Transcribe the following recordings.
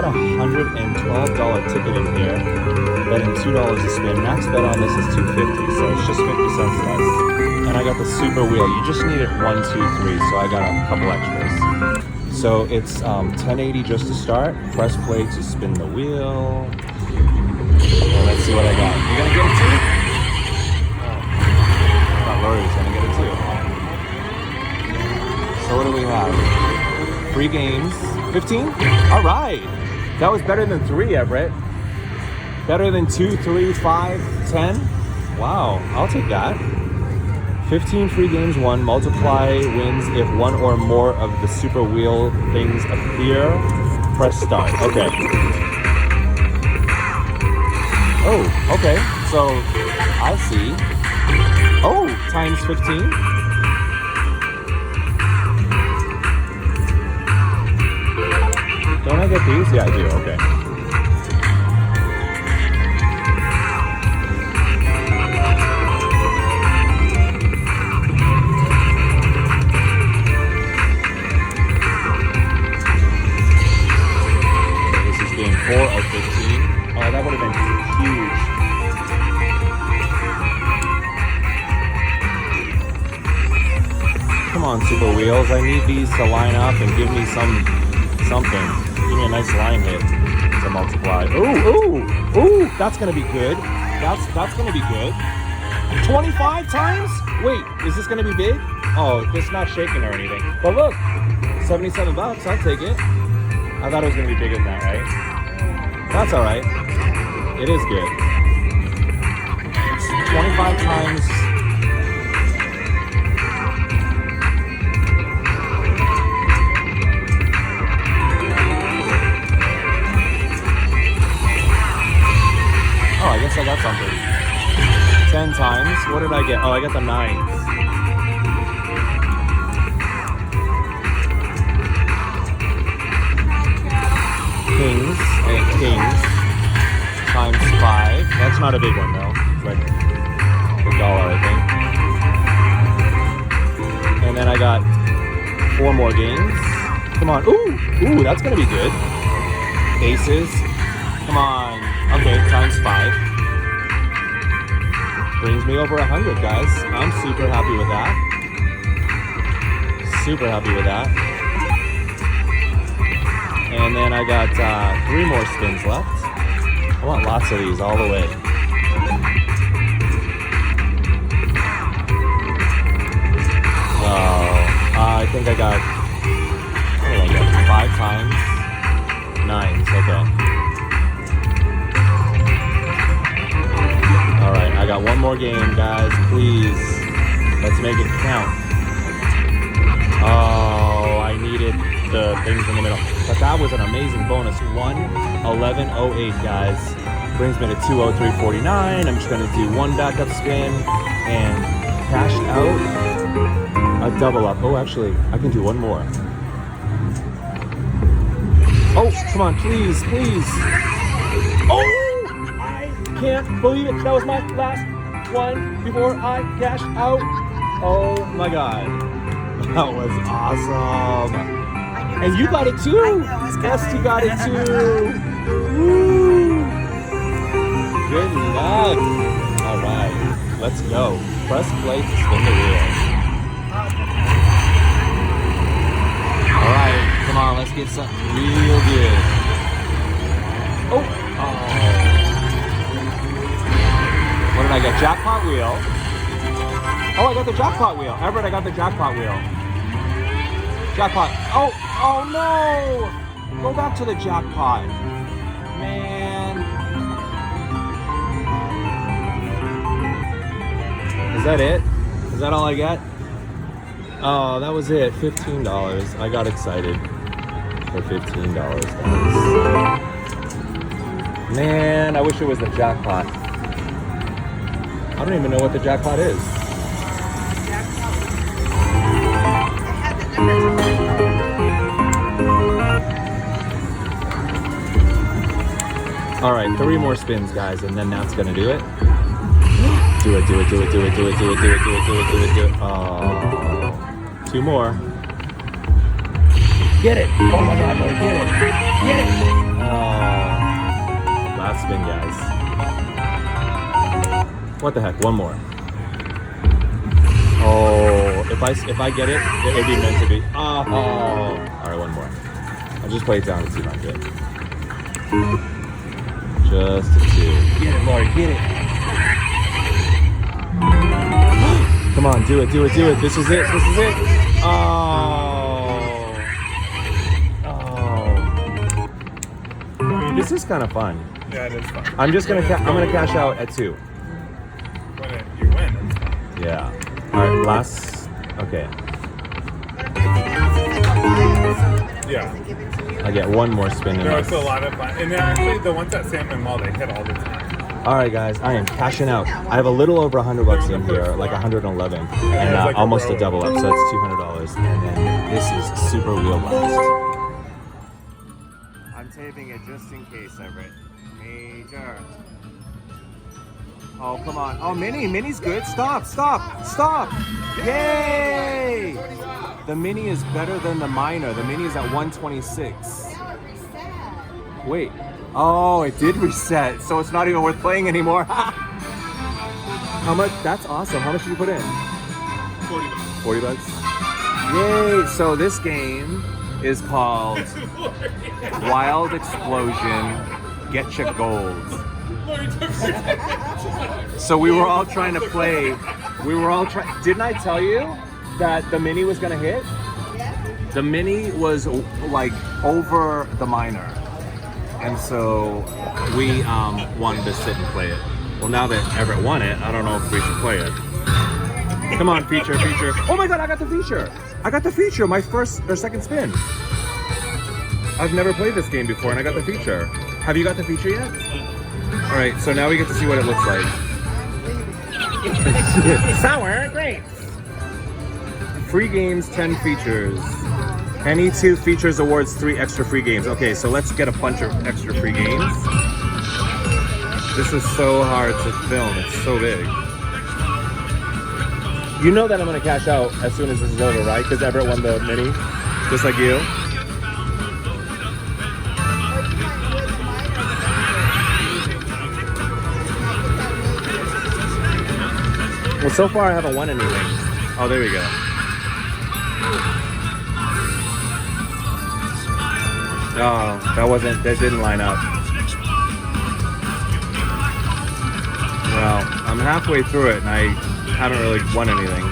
got a $112 ticket in here. Betting $2 a spin. Max bet on this is $2.50, so it's just 50 cents less. And I got the super wheel. You just need it 1, 2, 3, so I got a couple extras. So it's 1080 just to start. Press play to spin the wheel. Well, let's see what I got. You gonna get it too? Oh, I thought Lori was gonna get it too. So what do we have? 3 games. 15? All right. That was better than 3, Everett. Better than 2, 3, 5, 10. Wow, I'll take that. 15 free games won. Multiply wins if one or more of the super wheel things appear. Press start. Okay. Oh, okay. So I see. Oh, times 15. Don't I get these? Yeah, I do. Okay. This is game 4 of 15. Oh, that would have been huge. Come on, Super Wheels. I need these to line up and give me something. Give me a nice line hit to multiply. Ooh, that's gonna be good. That's gonna be good. 25 times? Wait, is this gonna be big? Oh, it's not shaking or anything. But look, 77 bucks, I'll take it. I thought it was gonna be bigger than that, right? That's all right. It is good. 25 times. I guess I got something. 10 times. What did I get? Oh, I got the 9s. Kings and kings times 5. That's not a big one though. It's like $1, I think. And then I got 4 more games. Come on. Ooh, that's gonna be good. Aces. Come on. Okay, times 5. Brings me over 100, guys. I'm super happy with that. Super happy with that. And then I got 3 more spins left. I want lots of these all the way. I think I got, what did I get? 5 times 9s, okay. All right, I got 1 more game, guys. Please, let's make it count. Oh, I needed the things in the middle. But that was an amazing bonus. 111.08, guys. Brings me to 203.49. I'm just gonna do 1 backup spin and cash out a double up. Oh, actually, I can do 1 more. Oh, come on, please, please. Oh! Can't believe it. That was my last one before I cash out. Oh my god. That was awesome. And you got it too. Yes, you got it too. Woo. Good luck. All right, let's go. Press play to spin the wheel. All right, come on, let's get something real good. Oh. What did I get? Jackpot wheel. Oh, I got the jackpot wheel. Everett, I got the jackpot wheel. Jackpot. Oh no! Go back to the jackpot. Man. Is that it? Is that all I got? Oh, that was it. $15. I got excited for $15, guys. Man, I wish it was the jackpot. I don't even know what the jackpot is. All right, 3 more spins, guys, and then that's gonna do it. Do it. Oh, 2 more. Get it! Oh my God, Lord, get it! Get it! Last spin, guys. What the heck? One more. Oh, if I get it, it'd be meant to be. Oh. All right, one more. I'll just play it down and see if I get it. Just a 2. Get it, Lori. Get it. Come on, do it. This is it. Oh. This is kind of fun. Yeah, it is fun. I'm gonna cash out at 2. When you win, it's fun. Yeah. All right, last. Okay. Yeah. I get one more spin. No, it's a lot of fun. And actually, the ones at Salmon Mall, they hit all the time. All right, guys, I am cashing out. I have a little over $100 in here, like 111, and like almost a double up, so that's $200. And then this is Super Wheel Blast. I'm taping it just in case, Everett. Major. Oh, come on. Oh, Mini's good. Stop. Yay! The Mini is better than the Minor. The Mini is at 126. Wait. Oh, it did reset, so it's not even worth playing anymore. How much? That's awesome. How much did you put in? $40. $40? Yay! So this game is called Wild Explosion Get Your Gold. So we were all trying to play. Didn't I tell you that the Mini was gonna hit? The Mini was like over the Minor. And so we wanted to sit and play it. Well, now that Everett won it, I don't know if we should play it. Come on, feature. Oh my God, I got the feature. My first or second spin. I've never played this game before, and I got the feature. Have you got the feature yet? All right, so now we get to see what it looks like. Sour grapes. Free games, 10 features. Any 2 features awards 3 extra free games. Okay, so let's get a bunch of extra free games. This is so hard to film. It's so big. You know that I'm gonna cash out as soon as this is over, right? Because Everett won the Mini, just like you. Well, so far I haven't won anything. Oh, there we go. Oh, that didn't line up. Well, I'm halfway through it and I haven't really won anything.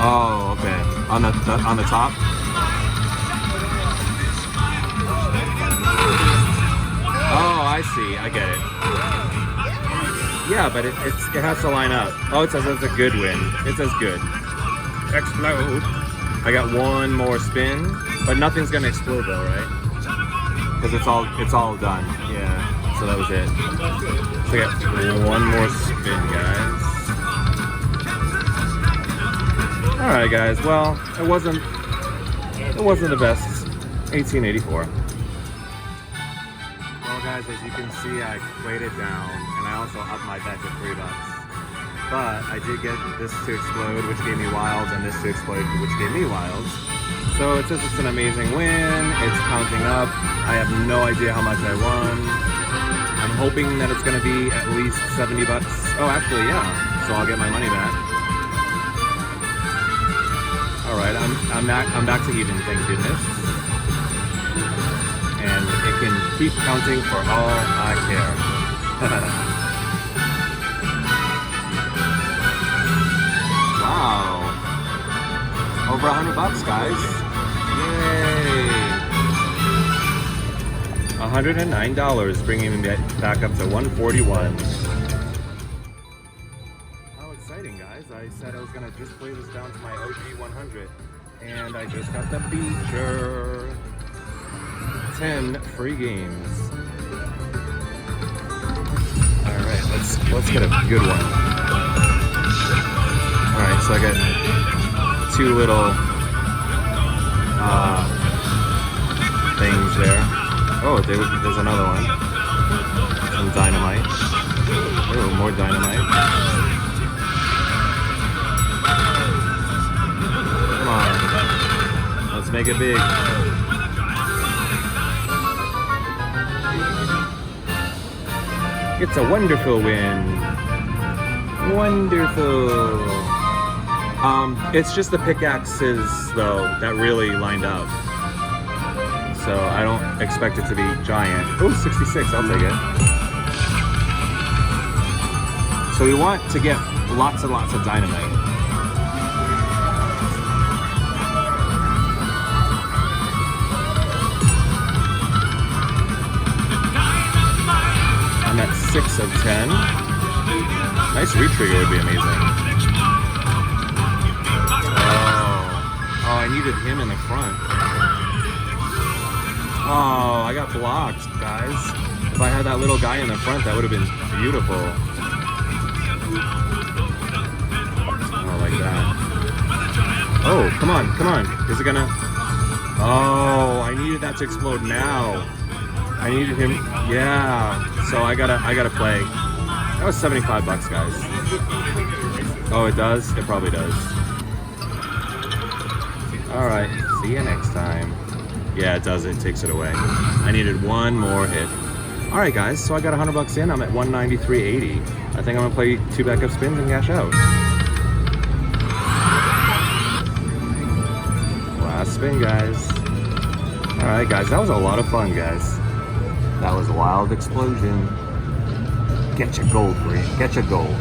Oh, okay. On the top? Oh, I see. I get it. Yeah, but it has to line up. Oh, it says it's a good win. It says good. Explode. I got one more spin, but nothing's gonna explode though, right? Because it's all done. Yeah. So that was it. So I got one more spin, guys. All right, guys. Well, it wasn't the best. 1884. Well, guys, as you can see, I played it down, and I also upped my bet to $3. But I did get this to explode, which gave me wilds, and this to explode, which gave me wilds. So it says it's an amazing win. It's counting up. I have no idea how much I won. I'm hoping that it's going to be at least $70. Oh, actually, yeah. So I'll get my money back. All right, I'm back to even, thank goodness. And it can keep counting for all I care. Wow. Over $100, guys. Yay. $109, bringing me back up to 141. How exciting, guys. I said I was gonna just play this down to my OG 100, and I just got the feature. 10 free games. All right, let's get a good one. All right, so I got 2 little things there. Oh, there's another one. Some dynamite. Oh, more dynamite. Come on. Let's make it big. It's a wonderful win. Wonderful. It's just the pickaxes though that really lined up. So I don't expect it to be giant. Oh, 66, I'll take it. So we want to get lots and lots of dynamite. I'm at 6 of 10. Nice retrigger would be amazing. Oh, I needed him in the front. Oh, I got blocked, guys. If I had that little guy in the front, that would have been beautiful. Oh, like that. Oh, come on, come on. Is it gonna? Oh, I needed that to explode now. I needed him. Yeah. So I gotta play. That was 75 bucks, guys. Oh, it does? It probably does. All right. See you next time. Yeah, it does. It takes it away. I needed one more hit. All right, guys. So I got 100 bucks in. I'm at 193.80. I think I'm gonna play 2 backup spins and cash out. Last spin, guys. All right, guys. That was a lot of fun, guys. That was a wild explosion. Get your gold, Bree. Get your gold.